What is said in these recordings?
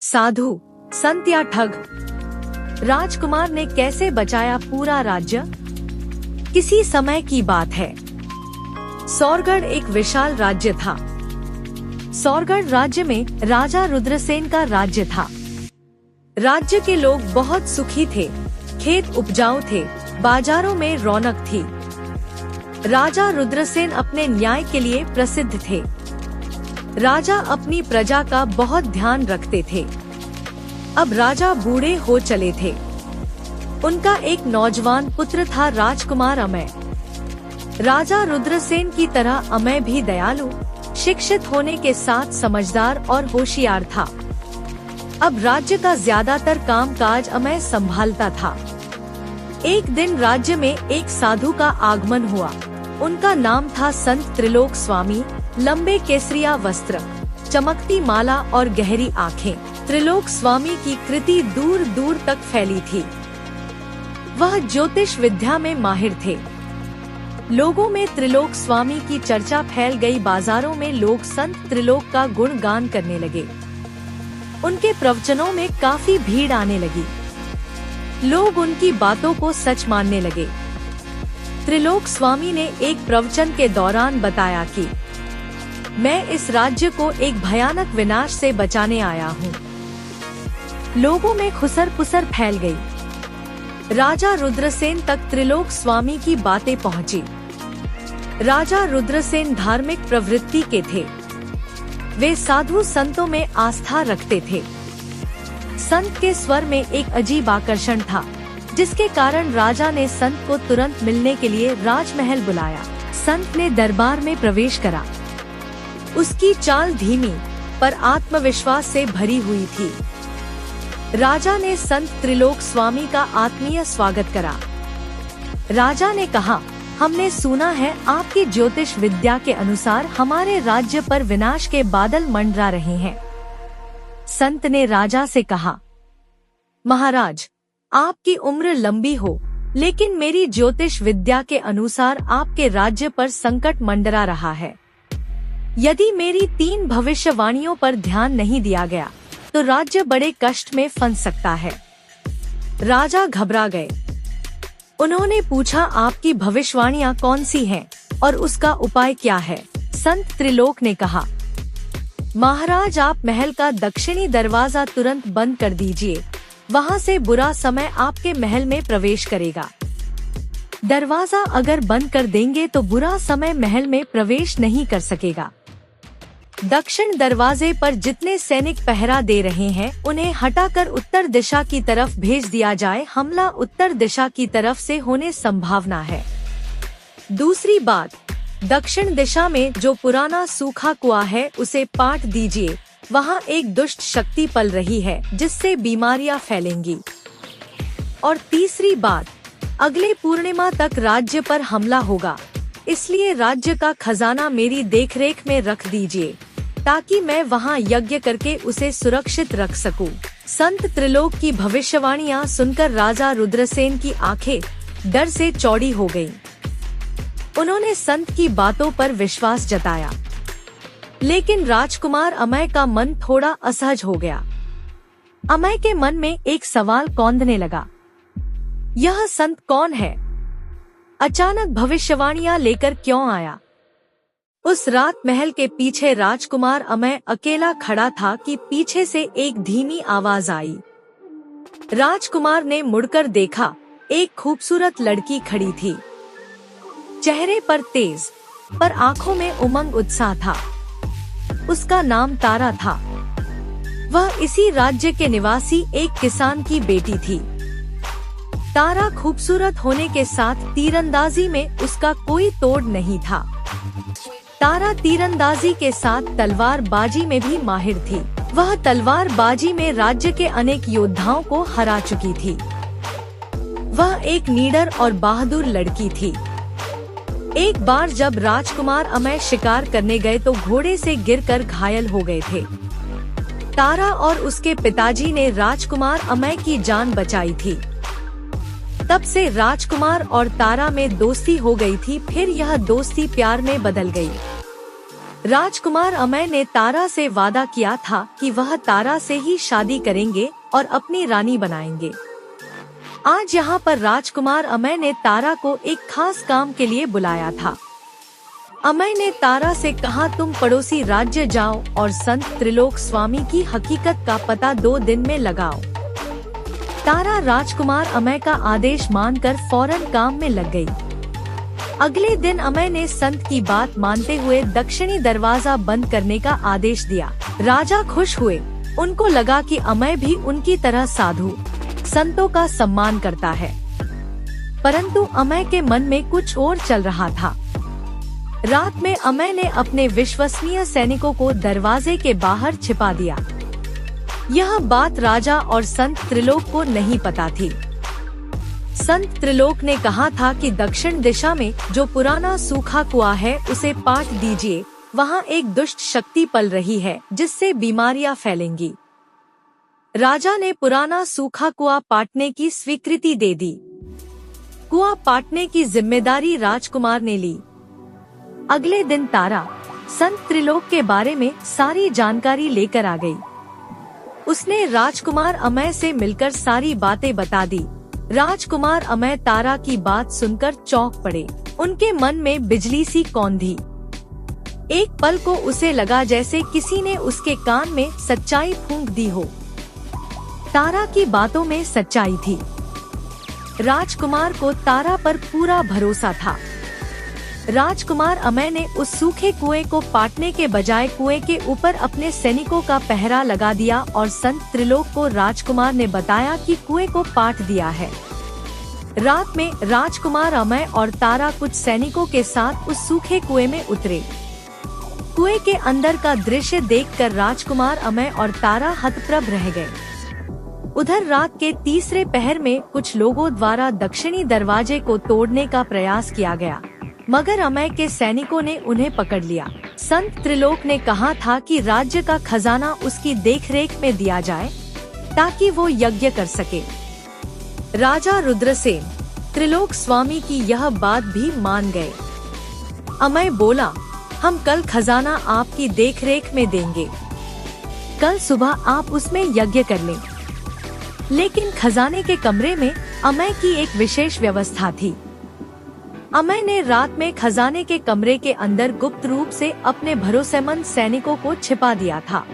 साधु, संत या ठग? राजकुमार ने कैसे बचाया पूरा राज्य? किसी समय की बात है। सौरगढ़ एक विशाल राज्य था। सौरगढ़ राज्य में राजा रुद्रसेन का राज्य था। राज्य के लोग बहुत सुखी थे, खेत उपजाऊ थे, बाजारों में रौनक थी। राजा रुद्रसेन अपने न्याय के लिए प्रसिद्ध थे। राजा अपनी प्रजा का बहुत ध्यान रखते थे। अब राजा बूढ़े हो चले थे। उनका एक नौजवान पुत्र था, राजकुमार अमय। राजा रुद्रसेन की तरह अमय भी दयालु, शिक्षित होने के साथ समझदार और होशियार था। अब राज्य का ज्यादातर कामकाज अमय संभालता था। एक दिन राज्य में एक साधु का आगमन हुआ। उनका नाम था संत त्रिलोक स्वामी। लंबे केसरिया वस्त्र, चमकती माला और गहरी आँखें। त्रिलोक स्वामी की कृति दूर दूर तक फैली थी। वह ज्योतिष विद्या में माहिर थे। लोगों में त्रिलोक स्वामी की चर्चा फैल गई। बाजारों में लोग संत त्रिलोक का गुणगान करने लगे। उनके प्रवचनों में काफी भीड़ आने लगी। लोग उनकी बातों को सच मानने लगे। त्रिलोक स्वामी ने एक प्रवचन के दौरान बताया कि मैं इस राज्य को एक भयानक विनाश से बचाने आया हूँ। लोगों में खुसर पुसर फैल गई। राजा रुद्रसेन तक त्रिलोक स्वामी की बातें पहुँची। राजा रुद्रसेन धार्मिक प्रवृत्ति के थे। वे साधु संतों में आस्था रखते थे। संत के स्वर में एक अजीब आकर्षण था, जिसके कारण राजा ने संत को तुरंत मिलने के लिए राजमहल बुलाया। संत ने दरबार में प्रवेश करा। उसकी चाल धीमी पर आत्मविश्वास से भरी हुई थी। राजा ने संत त्रिलोक स्वामी का आत्मीय स्वागत करा। राजा ने कहा, हमने सुना है आपकी ज्योतिष विद्या के अनुसार हमारे राज्य पर विनाश के बादल मंडरा रहे हैं। संत ने राजा से कहा, महाराज, आपकी उम्र लंबी हो, लेकिन मेरी ज्योतिष विद्या के अनुसार आपके राज्य पर संकट मंडरा रहा है। यदि मेरी 3 भविष्यवाणियों पर ध्यान नहीं दिया गया तो राज्य बड़े कष्ट में फंस सकता है। राजा घबरा गए। उन्होंने पूछा, आपकी भविष्यवाणियाँ कौन सी हैं और उसका उपाय क्या है? संत त्रिलोक ने कहा, महाराज, आप महल का दक्षिणी दरवाजा तुरंत बंद कर दीजिए। वहाँ से बुरा समय आपके महल में प्रवेश करेगा। दरवाजा अगर बंद कर देंगे तो बुरा समय महल में प्रवेश नहीं कर सकेगा। दक्षिण दरवाजे पर जितने सैनिक पहरा दे रहे हैं उन्हें हटाकर उत्तर दिशा की तरफ भेज दिया जाए। हमला उत्तर दिशा की तरफ से होने संभावना है। दूसरी बात, दक्षिण दिशा में जो पुराना सूखा कुआं है उसे पाट दीजिए। वहाँ एक दुष्ट शक्ति पल रही है जिससे बीमारियां फैलेंगी। और तीसरी बात, अगले पूर्णिमा तक राज्य पर हमला होगा, इसलिए राज्य का खजाना मेरी देखरेख में रख दीजिए ताकि मैं वहाँ यज्ञ करके उसे सुरक्षित रख सकूं। संत त्रिलोक की भविष्यवाणियाँ सुनकर राजा रुद्रसेन की आंखें डर से चौड़ी हो गईं। उन्होंने संत की बातों पर विश्वास जताया, लेकिन राजकुमार अमय का मन थोड़ा असहज हो गया। अमय के मन में एक सवाल कौंधने लगा, यह संत कौन है? अचानक भविष्यवाणियां लेकर क्यों आया? उस रात महल के पीछे राजकुमार अमय अकेला खड़ा था कि पीछे से एक धीमी आवाज आई। राजकुमार ने मुड़कर देखा, एक खूबसूरत लड़की खड़ी थी। चेहरे पर तेज पर आंखों में उमंग उत्साह था। उसका नाम तारा था। वह इसी राज्य के निवासी एक किसान की बेटी थी। तारा खूबसूरत होने के साथ तीरंदाजी में उसका कोई तोड़ नहीं था। तारा तीरंदाजी के साथ तलवारबाजी में भी माहिर थी। वह तलवारबाजी में राज्य के अनेक योद्धाओं को हरा चुकी थी। वह एक निडर और बहादुर लड़की थी। एक बार जब राजकुमार अमय शिकार करने गए तो घोड़े से गिरकर घायल हो गए थे। तारा और उसके पिताजी ने राजकुमार अमय की जान बचाई थी। तब से राजकुमार और तारा में दोस्ती हो गई थी। फिर यह दोस्ती प्यार में बदल गई। राजकुमार अमय ने तारा से वादा किया था कि वह तारा से ही शादी करेंगे और अपनी रानी बनाएंगे। आज यहाँ पर राजकुमार अमय ने तारा को एक खास काम के लिए बुलाया था। अमय ने तारा से कहा, तुम पड़ोसी राज्य जाओ और संत त्रिलोक स्वामी की हकीकत का पता 2 दिन में लगाओ। तारा राजकुमार अमय का आदेश मानकर फौरन काम में लग गई। अगले दिन अमय ने संत की बात मानते हुए दक्षिणी दरवाजा बंद करने का आदेश दिया। राजा खुश हुए। उनको लगा कि अमय भी उनकी तरह साधु संतों का सम्मान करता है, परंतु अमय के मन में कुछ और चल रहा था। रात में अमय ने अपने विश्वसनीय सैनिकों को दरवाजे के बाहर छिपा दिया। यह बात राजा और संत त्रिलोक को नहीं पता थी। संत त्रिलोक ने कहा था कि दक्षिण दिशा में जो पुराना सूखा कुआं है उसे पाट दीजिए, वहाँ एक दुष्ट शक्ति पल रही है जिससे बीमारियां फैलेंगी। राजा ने पुराना सूखा कुआं पाटने की स्वीकृति दे दी। कुआं पाटने की जिम्मेदारी राजकुमार ने ली। अगले दिन तारा संत त्रिलोक के बारे में सारी जानकारी लेकर आ गई। उसने राजकुमार अमय से मिलकर सारी बातें बता दी। राजकुमार अमय तारा की बात सुनकर चौंक पड़े। उनके मन में बिजली सी कौंधी। एक पल को उसे लगा जैसे किसी ने उसके कान में सच्चाई फूंक दी हो। तारा की बातों में सच्चाई थी। राजकुमार को तारा पर पूरा भरोसा था। राजकुमार अमय ने उस सूखे कुएं को पाटने के बजाय कुएं के ऊपर अपने सैनिकों का पहरा लगा दिया और संत त्रिलोक को राजकुमार ने बताया कि कुएं को पाट दिया है। रात में राजकुमार अमय और तारा कुछ सैनिकों के साथ उस सूखे कुएं में उतरे। कुएं के अंदर का दृश्य देखकर राजकुमार अमय और तारा हतप्रभ रह गए। उधर रात के तीसरे पहर में कुछ लोगों द्वारा दक्षिणी दरवाजे को तोड़ने का प्रयास किया गया, मगर अमय के सैनिकों ने उन्हें पकड़ लिया। संत त्रिलोक ने कहा था कि राज्य का खजाना उसकी देखरेख में दिया जाए ताकि वो यज्ञ कर सके। राजा रुद्रसेन त्रिलोक स्वामी की यह बात भी मान गए। अमय बोला, हम कल खजाना आपकी देखरेख में देंगे। कल सुबह आप उसमें यज्ञ कर लें। लेकिन खजाने के कमरे में अमय की एक विशेष व्यवस्था थी। अमय ने रात में खजाने के कमरे के अंदर गुप्त रूप से अपने भरोसेमंद सैनिकों को छिपा दिया था।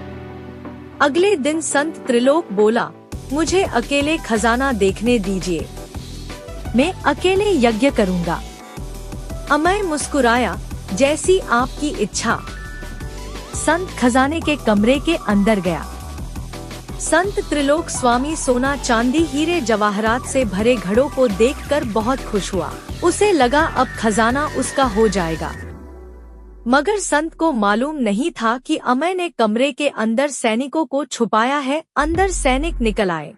अगले दिन संत त्रिलोक बोला, मुझे अकेले खजाना देखने दीजिए, मैं अकेले यज्ञ करूंगा। अमय मुस्कुराया, जैसी आपकी इच्छा। संत खजाने के कमरे के अंदर गया। संत त्रिलोक स्वामी सोना चांदी हीरे जवाहरात से भरे घड़ों को देखकर बहुत खुश हुआ। उसे लगा अब खजाना उसका हो जाएगा। मगर संत को मालूम नहीं था कि अमय ने कमरे के अंदर सैनिकों को छुपाया है। अंदर सैनिक निकल आए।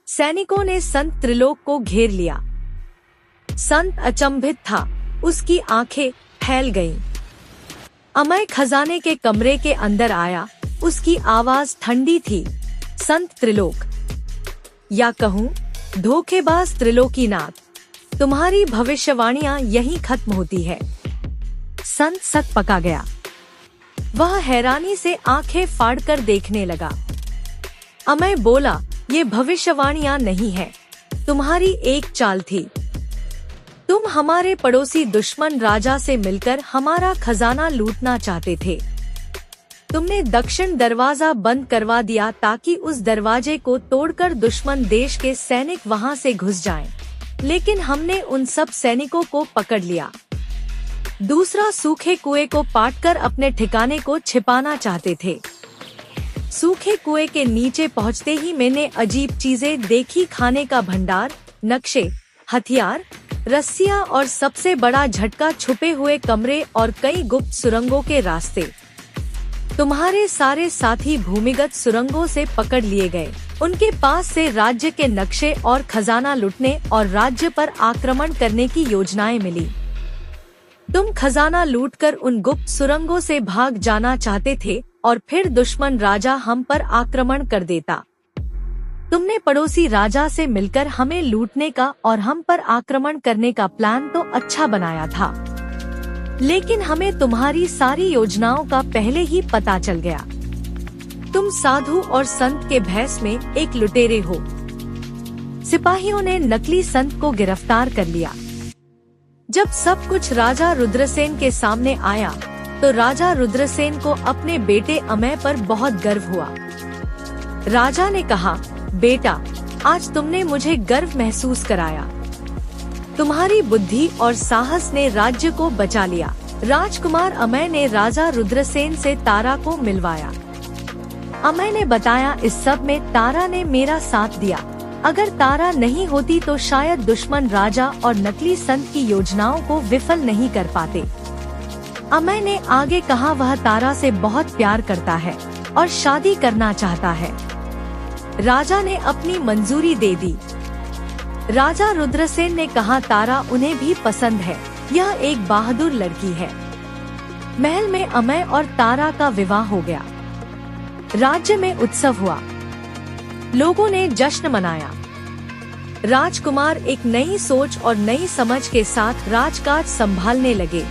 सैनिकों ने संत त्रिलोक को घेर लिया। संत अचंभित था, उसकी आंखें फैल गईं। अमय खजाने के कमरे के अंदर आया। उसकी आवाज ठंडी थी, संत त्रिलोक, या कहूँ धोखेबाज त्रिलोकीनाथ, तुम्हारी भविष्यवाणियां यहीं खत्म होती है। संत सक पका गया। वह हैरानी से आंखें फाड़कर देखने लगा। अमय बोला, ये भविष्यवाणियां नहीं है, तुम्हारी एक चाल थी। तुम हमारे पड़ोसी दुश्मन राजा से मिलकर हमारा खजाना लूटना चाहते थे। तुमने दक्षिण दरवाजा बंद करवा दिया ताकि उस दरवाजे को तोड़कर दुश्मन देश के सैनिक वहां से घुस जाएं। लेकिन हमने उन सब सैनिकों को पकड़ लिया। दूसरा, सूखे कुएं को पाटकर अपने ठिकाने को छिपाना चाहते थे। सूखे कुएं के नीचे पहुंचते ही मैंने अजीब चीजें देखी, खाने का भंडार, नक्शे, हथियार, रस्सियां और सबसे बड़ा झटका, छुपे हुए कमरे और कई गुप्त सुरंगों के रास्ते। तुम्हारे सारे साथी भूमिगत सुरंगों से पकड़ लिए गए। उनके पास से राज्य के नक्शे और खजाना लूटने और राज्य पर आक्रमण करने की योजनाएं मिली। तुम खजाना लूटकर उन गुप्त सुरंगों से भाग जाना चाहते थे और फिर दुश्मन राजा हम पर आक्रमण कर देता। तुमने पड़ोसी राजा से मिलकर हमें लूटने का और हम पर आक्रमण करने का प्लान तो अच्छा बनाया था, लेकिन हमें तुम्हारी सारी योजनाओं का पहले ही पता चल गया। तुम साधु और संत के भेष में एक लुटेरे हो। सिपाहियों ने नकली संत को गिरफ्तार कर लिया। जब सब कुछ राजा रुद्रसेन के सामने आया तो राजा रुद्रसेन को अपने बेटे अमय पर बहुत गर्व हुआ। राजा ने कहा, बेटा, आज तुमने मुझे गर्व महसूस कराया। तुम्हारी बुद्धि और साहस ने राज्य को बचा लिया। राजकुमार अमय ने राजा रुद्रसेन से तारा को मिलवाया। अमय ने बताया, इस सब में तारा ने मेरा साथ दिया। अगर तारा नहीं होती तो शायद दुश्मन राजा और नकली संत की योजनाओं को विफल नहीं कर पाते। अमय ने आगे कहा, वह तारा से बहुत प्यार करता है और शादी करना चाहता है। राजा ने अपनी मंजूरी दे दी। राजा रुद्रसेन ने कहा, तारा उन्हें भी पसंद है। यह एक बहादुर लड़की है। महल में अमय और तारा का विवाह हो गया। राज्य में उत्सव हुआ। लोगों ने जश्न मनाया। राजकुमार एक नई सोच और नई समझ के साथ राजकाज संभालने लगे।